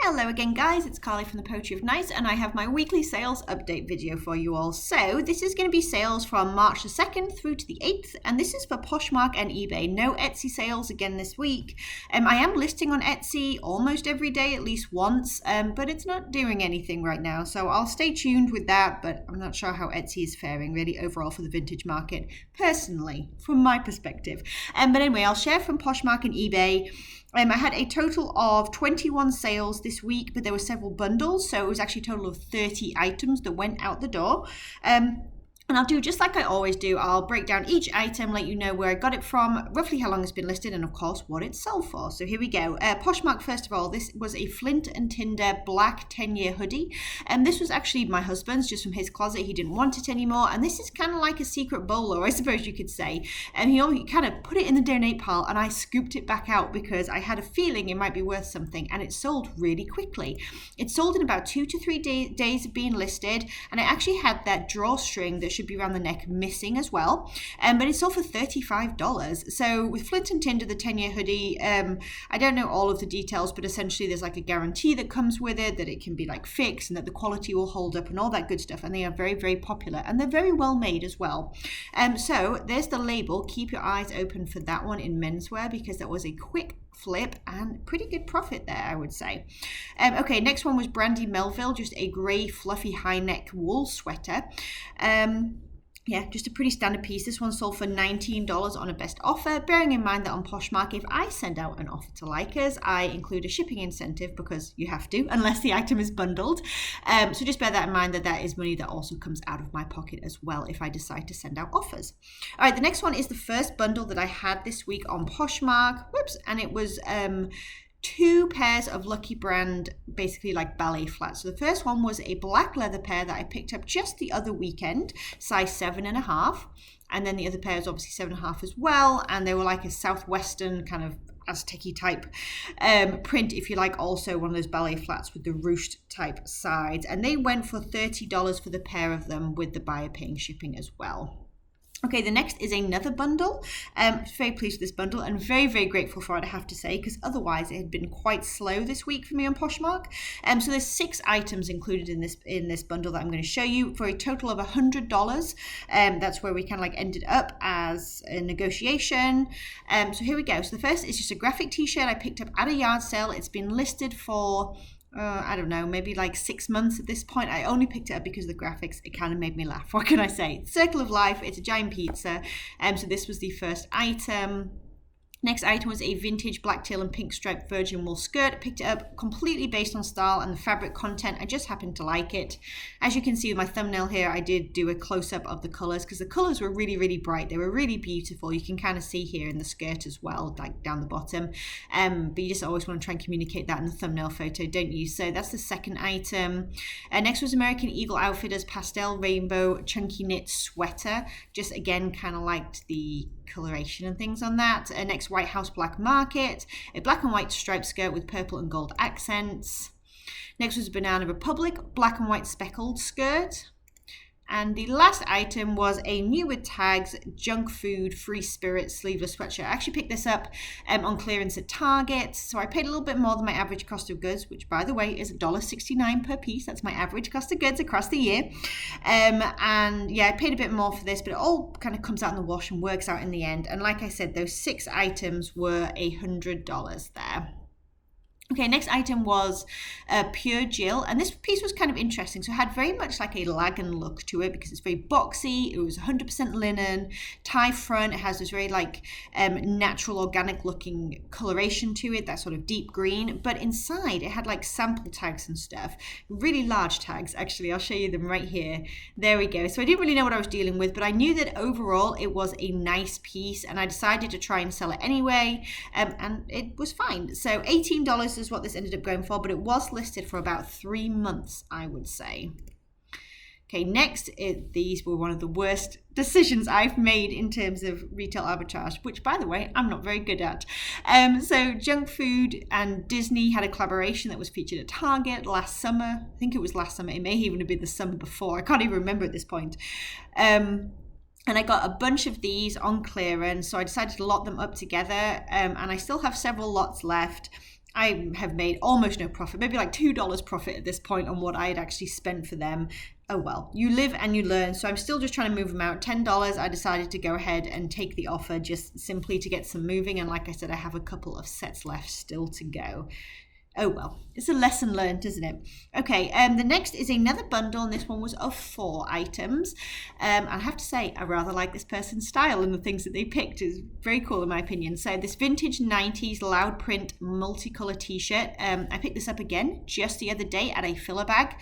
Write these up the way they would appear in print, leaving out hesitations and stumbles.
Hello again guys, it's Carly from the Poetry of Nice and I have my weekly sales update video for you all. So this is going to be sales from March the 2nd through to the 8th and this is for Poshmark and Ebay. No Etsy sales again this week. I am listing on Etsy almost every day at least once, but it's not doing anything right now. So I'll stay tuned with that, but I'm not sure how Etsy is faring really overall for the vintage market personally, from my perspective. But anyway, I'll share from Poshmark and Ebay. I had a total of 21 sales this week, but there were several bundles, so it was actually a total of 30 items that went out the door. And I'll do just like I always do. I'll break down each item, let you know where I got it from, roughly how long it's been listed, and of course what it sold for. So here we go. Poshmark, first of all, this was a Flint and Tinder black 10-year hoodie. And this was actually my husband's, just from his closet. He didn't want it anymore. And this is kind of like a secret bolo, I suppose you could say. And he kind of put it in the donate pile and I scooped it back out because I had a feeling it might be worth something. And it sold really quickly. It sold in about 2 to 3 days of being listed. And I actually had that drawstring that should be around the neck missing as well, but it sold for $35. So with Flint and Tinder, the 10-year hoodie, I don't know all of the details, but essentially there's like a guarantee that comes with it, that it can be like fixed and that the quality will hold up and all that good stuff, and they are very, very popular and they're very well made as well. So there's the label. Keep your eyes open for that one in menswear because that was a quick flip and pretty good profit there, I would say. Okay, next one was Brandy Melville, just a grey fluffy high neck wool sweater. Yeah, just a pretty standard piece. This one sold for $19 on a best offer, bearing in mind that on Poshmark, if I send out an offer to likers, I include a shipping incentive because you have to, unless the item is bundled. So just bear that in mind, that is money that also comes out of my pocket as well if I decide to send out offers. All right, the next one is the first bundle that I had this week on Poshmark. Whoops, and it was 2 pairs of Lucky Brand, basically like ballet flats. So the first one was a black leather pair that I picked up just the other weekend, size 7.5. And then the other pair is obviously 7.5 as well. And they were like a southwestern kind of Aztec-y type print, if you like, also one of those ballet flats with the ruched type sides. And they went for $30 for the pair of them, with the buyer paying shipping as well. Okay, the next is another bundle. Very pleased with this bundle and very, very grateful for it, I have to say, because otherwise it had been quite slow this week for me on Poshmark. So there's 6 items included in this bundle that I'm going to show you for a total of $100. That's where we kind of like ended up as a negotiation. So here we go. So the first is just a graphic t-shirt I picked up at a yard sale. It's been listed for I don't know, maybe like 6 months at this point. I only picked it up because of the graphics. It kind of made me laugh. What can I say? Circle of Life. It's a giant pizza. So this was the first item. Next item was a vintage black, teal and pink striped virgin wool skirt. I picked it up completely based on style and the fabric content. I just happened to like it. As you can see with my thumbnail here, I did do a close-up of the colors because the colors were really, really bright. They were really beautiful. You can kind of see here in the skirt as well, like down the bottom. But you just always want to try and communicate that in the thumbnail photo, don't you? So that's the second item. Next was American Eagle Outfitters pastel rainbow chunky knit sweater. Just again, kind of liked the coloration and things on that. Next, White House Black Market, a black and white striped skirt with purple and gold accents. Next was Banana Republic, black and white speckled skirt. And the last item was a new with tags junk food free spirit sleeveless sweatshirt. I actually picked this up on clearance at Target, so I paid a little bit more than my average cost of goods, which by the way is $1.69 per piece. That's my average cost of goods across the year. And yeah, I paid a bit more for this, but it all kind of comes out in the wash and works out in the end. And like I said, those 6 items were $100 there. Okay, next item was Pure Jill, and this piece was kind of interesting. So it had very much like a lagan look to it because it's very boxy. It was 100% linen, tie front. It has this very like natural, organic looking coloration to it, that sort of deep green. But inside it had like sample tags and stuff, really large tags. Actually, I'll show you them right here. There we go. So I didn't really know what I was dealing with, but I knew that overall it was a nice piece, and I decided to try and sell it anyway, and it was fine. So $18 is what this ended up going for, but it was listed for about 3 months, I would say. Okay, next, these were one of the worst decisions I've made in terms of retail arbitrage, which, by the way, I'm not very good at. So junk food and Disney had a collaboration that was featured at Target last summer. I think it was last summer. It may even have been the summer before. I can't even remember at this point. And I got a bunch of these on clearance, so I decided to lot them up together, and I still have several lots left. I have made almost no profit, maybe like $2 profit at this point on what I had actually spent for them. Oh well, you live and you learn. So I'm still just trying to move them out. $10, I decided to go ahead and take the offer just simply to get some moving. And like I said, I have a couple of sets left still to go. Oh well, it's a lesson learned, isn't it? Okay, the next is another bundle, and this one was of 4 items. I have to say, I rather like this person's style and the things that they picked. Is very cool in my opinion. So this vintage 90s loud print multicolor t-shirt, I picked this up again just the other day at a filler bag,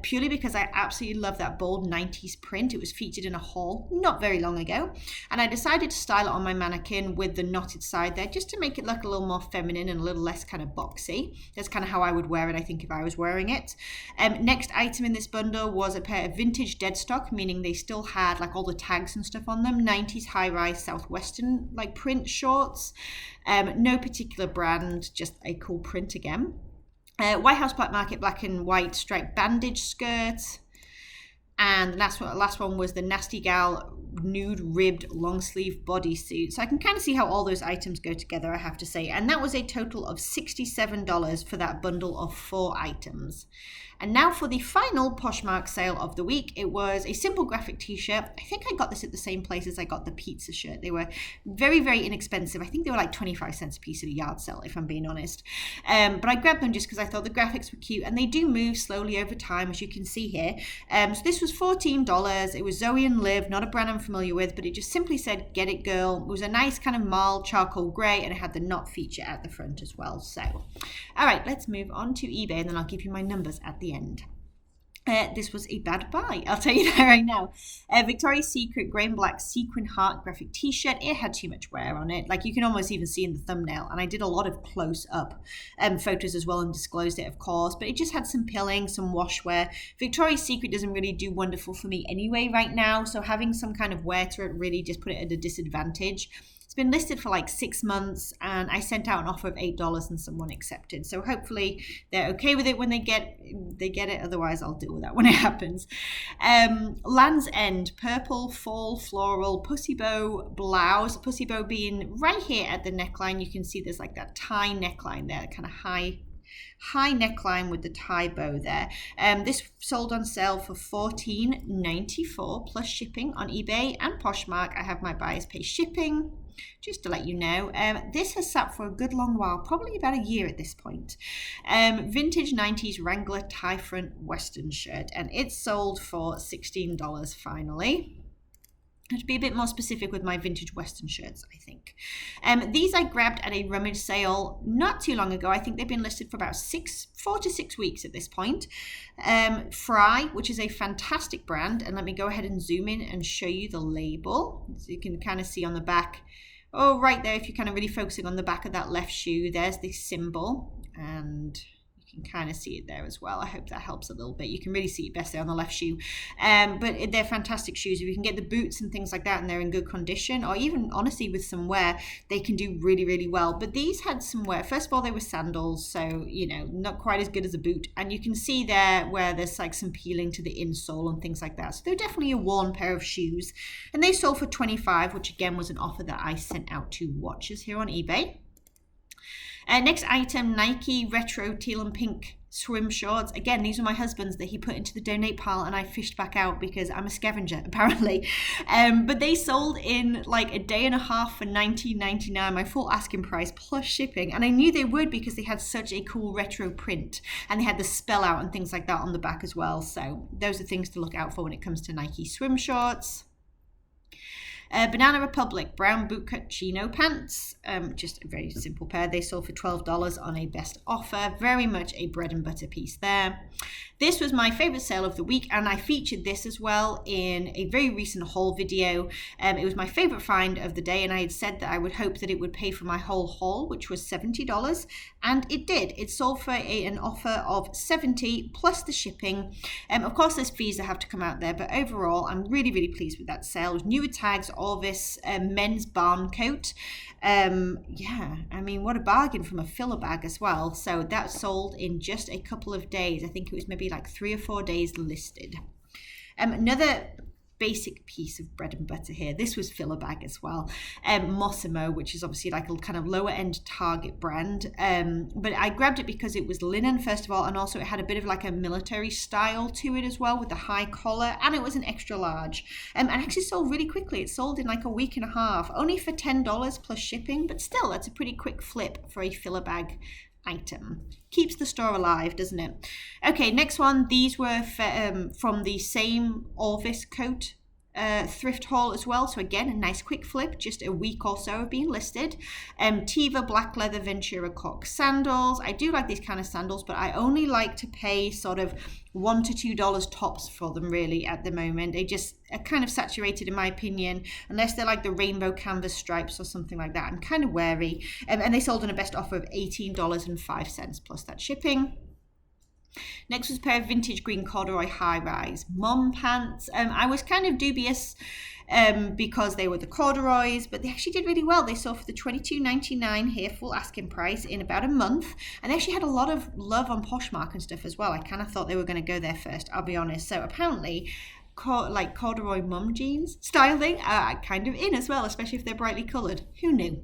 purely because I absolutely love that bold 90s print. It was featured in a haul not very long ago, and I decided to style it on my mannequin with the knotted side there, just to make it look a little more feminine and a little less kind of boxy. That's kind of how I would wear it, I think, if I was wearing it. Next item in this bundle was a pair of vintage dead stock, meaning they still had like all the tags and stuff on them. 90s high-rise Southwestern like print shorts. No particular brand, just a cool print again. White House Black Market black and white striped bandage skirt. And the last one was the Nasty Gal nude ribbed long sleeve bodysuit. So I can kind of see how all those items go together, I have to say. And that was a total of $67 for that bundle of 4 items. And now for the final Poshmark sale of the week. It was a simple graphic t-shirt. I think I got this at the same place as I got the pizza shirt. They were very, very inexpensive. I think they were like 25 cents a piece at a yard sale, if I'm being honest. But I grabbed them just because I thought the graphics were cute, and they do move slowly over time, as you can see here. So this was $14. It was Zoe and Liv, not a brand I'm familiar with, but it just simply said, "Get it, girl." It was a nice kind of mild charcoal grey, and it had the knot feature at the front as well. So, all right, let's move on to eBay, and then I'll give you my numbers at the end. This was a bad buy, I'll tell you that right now. Victoria's Secret grey and black sequin heart graphic t-shirt. It had too much wear on it. Like, you can almost even see in the thumbnail, and I did a lot of close-up photos as well and disclosed it, of course, but it just had some pilling, some wash wear. Victoria's Secret doesn't really do wonderful for me anyway right now, so having some kind of wear to it really just put it at a disadvantage. It's been listed for like 6 months, and I sent out an offer of $8 and someone accepted. So hopefully they're okay with it when they get it. Otherwise, I'll deal with that when it happens. Land's End purple fall floral pussy bow blouse. Pussy bow being right here at the neckline. You can see there's like that tie neckline there, kind of high neckline with the tie bow there. This sold on sale for $14.94 plus shipping on eBay and Poshmark. I have my buyers pay shipping, just to let you know. This has sat for a good long while, probably about a year at this point. Vintage 90s Wrangler tie front western shirt, and it's sold for $16 finally. I have to be a bit more specific with my vintage western shirts, I think. These I grabbed at a rummage sale not too long ago. I think they've been listed for about 4 to 6 weeks at this point. Fry, which is a fantastic brand, and let me go ahead and zoom in and show you the label. So you can kind of see on the back, oh, right there, if you're kind of really focusing on the back of that left shoe, there's the symbol, and you can kind of see it there as well. I hope that helps a little bit. You can really see it best there on the left shoe. But they're fantastic shoes. If you can get the boots and things like that and they're in good condition, or even honestly with some wear, they can do really, really well. But these had some wear. First of all, they were sandals, so, you know, not quite as good as a boot. And you can see there where there's like some peeling to the insole and things like that. So they're definitely a worn pair of shoes. And they sold for $25, which again was an offer that I sent out to watchers here on eBay. Next item, Nike retro teal and pink swim shorts. Again, these are my husband's that he put into the donate pile, and I fished back out because I'm a scavenger apparently. But they sold in like a day and a half for $19.99, my full asking price plus shipping. And I knew they would because they had such a cool retro print, and they had the spell out and things like that on the back as well. So those are things to look out for when it comes to Nike swim shorts. Banana Republic brown bootcut chino pants, just a very simple pair. They sold for $12 on a best offer. Very much a bread and butter piece there. This was my favorite sale of the week, and I featured this as well in a very recent haul video. It was my favorite find of the day, and I had said that I would hope that it would pay for my whole haul, which was $70, and it did. It sold for an offer of $70 plus the shipping. Of course, there's fees that have to come out there, but overall, I'm really, really pleased with that sale. With newer tags, all this men's barn coat. Yeah, I mean, what a bargain from a filler bag as well. So that sold in just a couple of days. I think it was maybe like 3 or 4 days listed. Another basic piece of bread and butter here. This was filler bag as well. Mossimo, which is obviously like a kind of lower end Target brand. But I grabbed it because it was linen, first of all, and also it had a bit of like a military style to it as well with the high collar, and it was an extra large. And actually sold really quickly. It sold in like a week and a half, only for $10 plus shipping, but still that's a pretty quick flip for a filler bag item. Keeps the store alive, doesn't it? Okay, next one. These were from the same Orvis coat thrift haul as well. So again, a nice quick flip, just a week or so of being listed. Tiva black leather Ventura cork sandals. I do like these kind of sandals, but I only like to pay sort of $1 to $2 tops for them really at the moment. They just are kind of saturated in my opinion, unless they're like the rainbow canvas stripes or something like that. I'm kind of wary. And they sold on a best offer of $18.05 plus that shipping. Next was a pair of vintage green corduroy high-rise mom pants. I was kind of dubious because they were the corduroys, but they actually did really well. They sold for the $22.99 here, full asking price, in about a month, and they actually had a lot of love on Poshmark and stuff as well. I kind of thought they were going to go there first, I'll be honest. So apparently like corduroy mum jeans style thing kind of in as well, especially if they're brightly coloured. Who knew?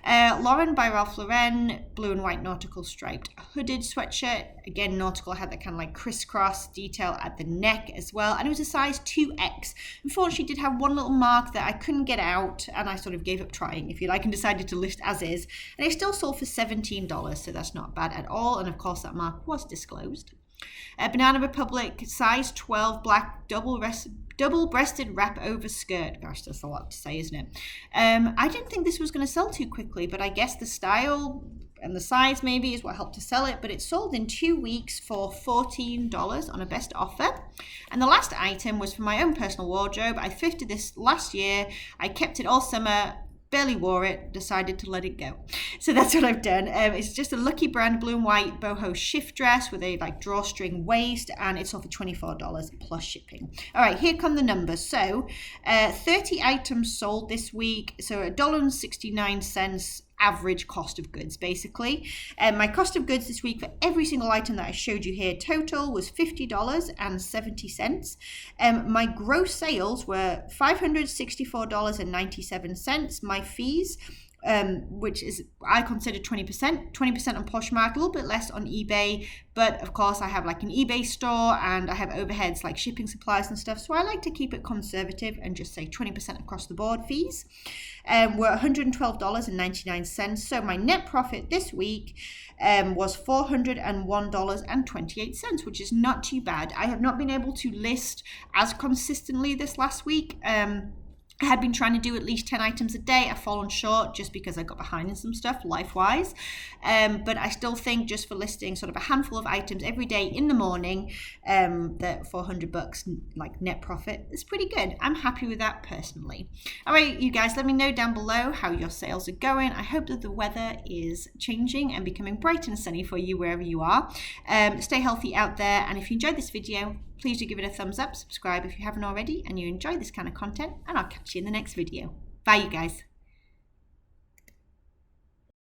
Lauren by Ralph Lauren, blue and white nautical striped hooded sweatshirt. Again, nautical had that kind of like crisscross detail at the neck as well, and it was a size 2X. Unfortunately, did have one little mark that I couldn't get out, and I sort of gave up trying, if you like, and decided to list as is, and it still sold for $17, so that's not bad at all. And of course that mark was disclosed. Banana Republic size 12 black double-breasted wrap over skirt. Gosh, that's a lot to say, isn't it? I didn't think this was going to sell too quickly, but I guess the style and the size maybe is what helped to sell it. But it sold in 2 weeks for $14 on a best offer. And the last item was for my own personal wardrobe. I thrifted this last year. I kept it all summer. Barely wore it, decided to let it go. So that's what I've done. It's just a Lucky Brand blue and white boho shift dress with a like drawstring waist, and it's sold for $24 plus shipping. All right, here come the numbers. So 30 items sold this week, so $1.69 average cost of goods basically. My cost of goods this week for every single item that I showed you here total was $50.70. My gross sales were $564.97. My fees, which is I consider 20% on Poshmark, a little bit less on eBay, but of course I have like an eBay store and I have overheads like shipping supplies and stuff, so I like to keep it conservative and just say 20% across the board. Fees were $112.99. So my net profit this week was $401.28, which is not too bad. I have not been able to list as consistently this last week. I had been trying to do at least 10 items a day. I've fallen short just because I got behind in some stuff life-wise. But I still think just for listing sort of a handful of items every day in the morning, that $400 like net profit is pretty good. I'm happy with that personally. All right, you guys, let me know down below how your sales are going. I hope that the weather is changing and becoming bright and sunny for you wherever you are. Stay healthy out there. And if you enjoyed this video, please do give it a thumbs up, subscribe if you haven't already and you enjoy this kind of content, and I'll catch you in the next video. Bye, you guys.